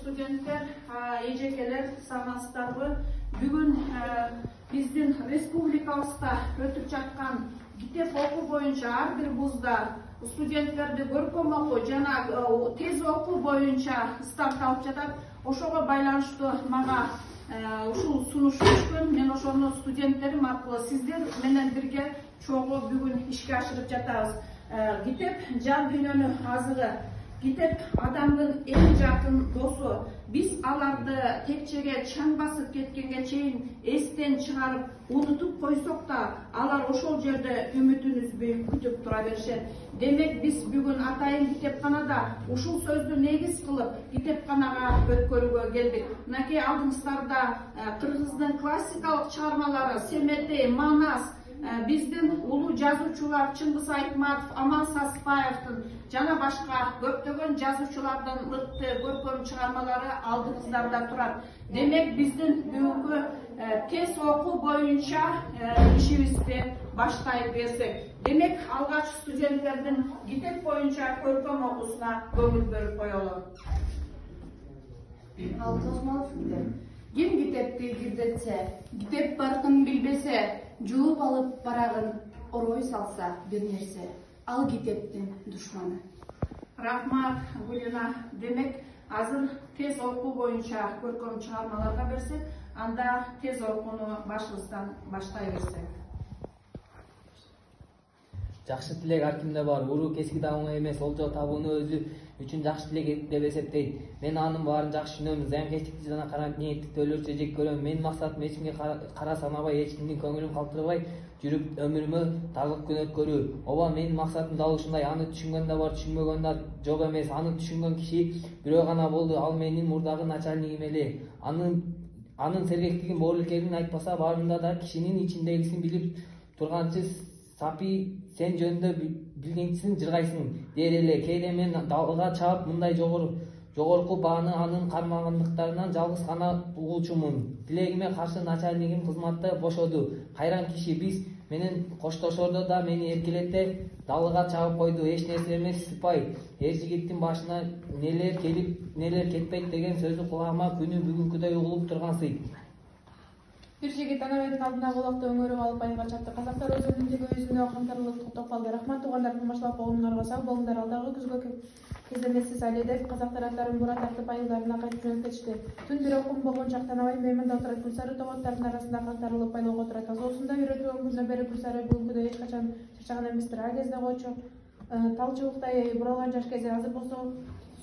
студенттер, эжекелер, саламатсыздарбы? Бүгүн биздин республикабызда өтүп жаткан китеп окуу боюнча ар бир вузда студенттерди көркөм окуу жана тез окуу боюнча старт алып жатат. Ошого байланыштуу мага ушул сунуш түшкөн. Мен ошону студенттерим аркылуу сиздер менен бирге чогуу бүгүн ишке ашырып жатабыз. Китеп жан дүйнөнүн азыгы. Китеп адамдын эң жакын досу. Биз аларды текчеге чаң басып кеткенге чейин эстен чыгарып, унутуп койсок да, алар ошол жерде үмүтүн үзбөй күтүп тура беришет. Демек биз бүгүн атайын китепканада ушул сөздү негиз кылып, китепканага өткөрүүгө келдик. Мынакей алдыңыздарда кыргыздын классикалык чыгармалары Семетей, Манас, биздин улуу жазуучулар Чыңгыз Айтматов, Аман Саспаевдин жана башка көптөгөн жазуучулардын ыкты көркөм чыгармалары алдыңыздарда турат. Демек биздин бүгүнкү тез окуу боюнча ишибизди баштай берсек. Демек алгач студенттердин китеп боюнча көркөм окуусуна көңүл бөлүп коелу. Ал Тосмолов ким китепти кирдетсе, китеп баркын билбесе, жууп алып барагын орой салса бир нерсе, ал китептин душманы. Рахмат, Гулина. Демек азыр тез окуу боюнча көркөм чыгармаларга берсек, анда тез окууну башыбыздан баштай берсек. Жакшы тилек ар кимде бар. Уруу кески да оңой эмес. Олжо табууну өзү үчүн жакшы тилек деп эсептейт. Мен анын баарын жакшы түшүнөм. Зыянкечтикти жана караңгылыктыкты өлөрчө жек көрөм. Менин максатым эч кимге кара санабай, эч кимдин көңүлүн калтырбай жүрүп өмүрүмө тазалык күн өткөрүү. Ооба, менин максатым дал ушундай. Аны түшүнгөн да бар, түшүнбөгөн да жок эмес. Аны түшүнгөн киши бирөө гана болду. Ал менин мурдагы начальнигим эле. Анын сергектигин, боорукерин айтпаса, баарында да кишинин ичиндегисин билип турганчы Сапи, сен жөнүндө билгенчисин жыргайсың дер эле. Кээде мен далга чаап мындай жогорку бааны анын кармагандыктарынан жалгыз гана угуучумун. Тилегиме каршы начальнигим кызматты бошоду. Кайран киши биз менен коштошордо да мени эркелете далга чаап койду. Эч нерсе эмес, сыпай. Эр жигиттин башына нелер келип, нелер кетпейт деген сөзү кулагыма күнү бүгүнкүдөй угулуп тургансый. Бир жигит Анабайдын алдындагы улакты өңөрүп алып айылга чапты. Казактар өзүнүн эгоизмине камтарлык токтоп. Рахмат туугандардын башлап оңуңарга сак болуңдар. Алдагы күзгө кездемесиз али деп казактар аттарын бура тартып айылдарына кайтып жөнөп кетишти. Түн бир окунбогон чакта Анабай Мейман Далтырат Гүлсары тоботтардын арасында каңтарылып айлоого турат. Азоосунда үйрөтүлгөн күндөн бери Гүлсары бүгүнкүдөй эч качан чарчаган эместир. А кезде койчу талчыбыктай буралган жаш кези. Азыр болсо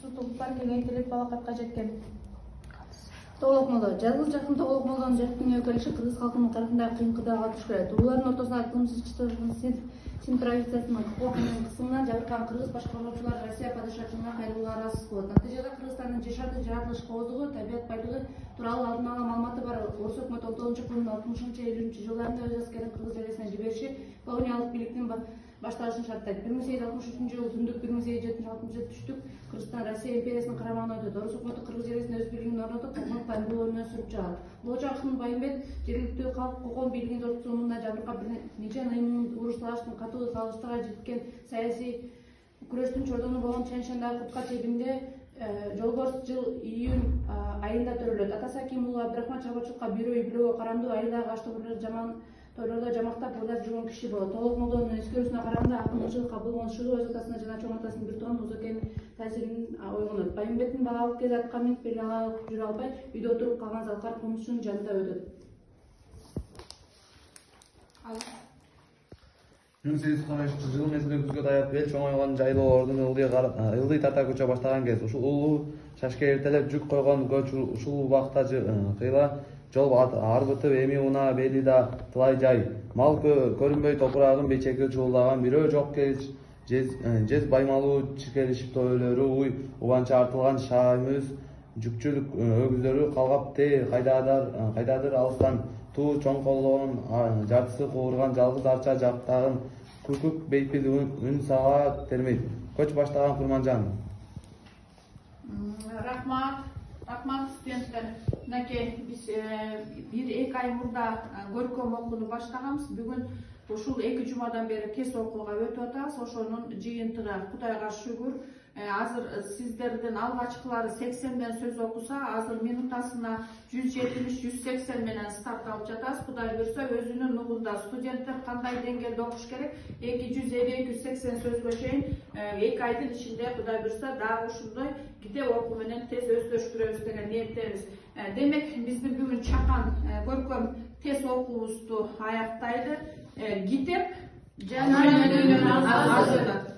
сутулуктар кеңейтилип балакатка жеткен. Тоголок молдо. Жазгыл жактын Тоголок молдонун жактын өкүлүшү кыргыз калкынын тарыхында кыйын кыдалга туш келет. Улардын ортосуна кылмыш син провинциясынын укугунун кысымынан жабыркаган кыргыз башкаруучулар Россия падышачылыгына кайрылууга аракет кылат. Натыйжада Кыргызстандын жашарды жаратылыш кооздугу, табият байлыгы тууралуу алдын ала маалыматы бар. Орус өкмөтү 19-кылымдын 60-50-жылдарында өз аскерин кыргыз жересине жибериши колониялык бийликтин башталышын шарттайт. 1863-жылы түндүк, 1870-60 түштүк Кыргызстан Россия империясынын карамагына өтөт. Орус өкмөтү кыргыз жересине өз бийлигин орнотуп, калкын бөлүүнө сүрүп чыгат. Лочо Акын Байымбет жергиликтүү калк кокон бийлигин жортуусунда жабыркап бир нече айымдын уруш талаштын катуу салыштыга жеткен саясий күрөштүн чордону болгон Чаншандагы Кутка чебинде жолборс жыл июнь айында төрөлөт. Атасы Аким уулу Абдрахман чарбачылыкка бирөө үй-бүлөгө карандуу айылдагы аш тойлордо жамактап ыйлап жүргөн киши болот. Тоголок молдонун эскерүүсүнө караганда Акын ушул болгон шыруу өз атасына жана чоң атасынын бир тууган Узекенин таасирин ойгонот. Байымбеттин балалык кези атка минип бере жүрө албай, үйдө отуруп калган залкар кумушчунун жанында өтөт. 1813-жылы мезгили күзгө таяп эл чоңойгон жайлоо ордун ылдый тарта көчө баштаган кез. Ушул улуу шашка эртелеп жүк койгон көч ушул убакта кыйла жол арбытып, эми унаа бели да тылай жай. Мал көрүнбөй топурагын бечеги чуулдаган, бирөө жок кеч жез баймалуу чиркелишип төөлөрү уй убанча артылган шаймыз жүкчүлүк өгүздөрү калгап кайдадыр алыстан туу чоңколдогон жартысы куурган жалгыз арча жактагын күкүк бейпил үн сага термейт. Көч баштаган Курманжан. Рахмат студенттер. Мынакей биз бир-эки ай мурда көркөм окууну баштаганбыз. Бүгүн ушул 2 жумадан бери тез окууга өтүп атабыз. Ошонун жыйынтыгы Кудайга шүгүр Азыр сиздердин алгачкылары 80ден сөз окуса, азыр минутасына 170-180 менен старт алып жатабыз. Кудай буйрса өзүнүн нугунда студенттер кандай деңгээлде окуш керек, 250-280 сөзгө чейин 2 айдын ичинде кудай буйрса дагы ушундай китеп окуу менен тез өздөштүрөбүз деген ниеттебиз. Демек биздин бүгүн чакан көркөм тез окуубузду аяктайды. Китеп жана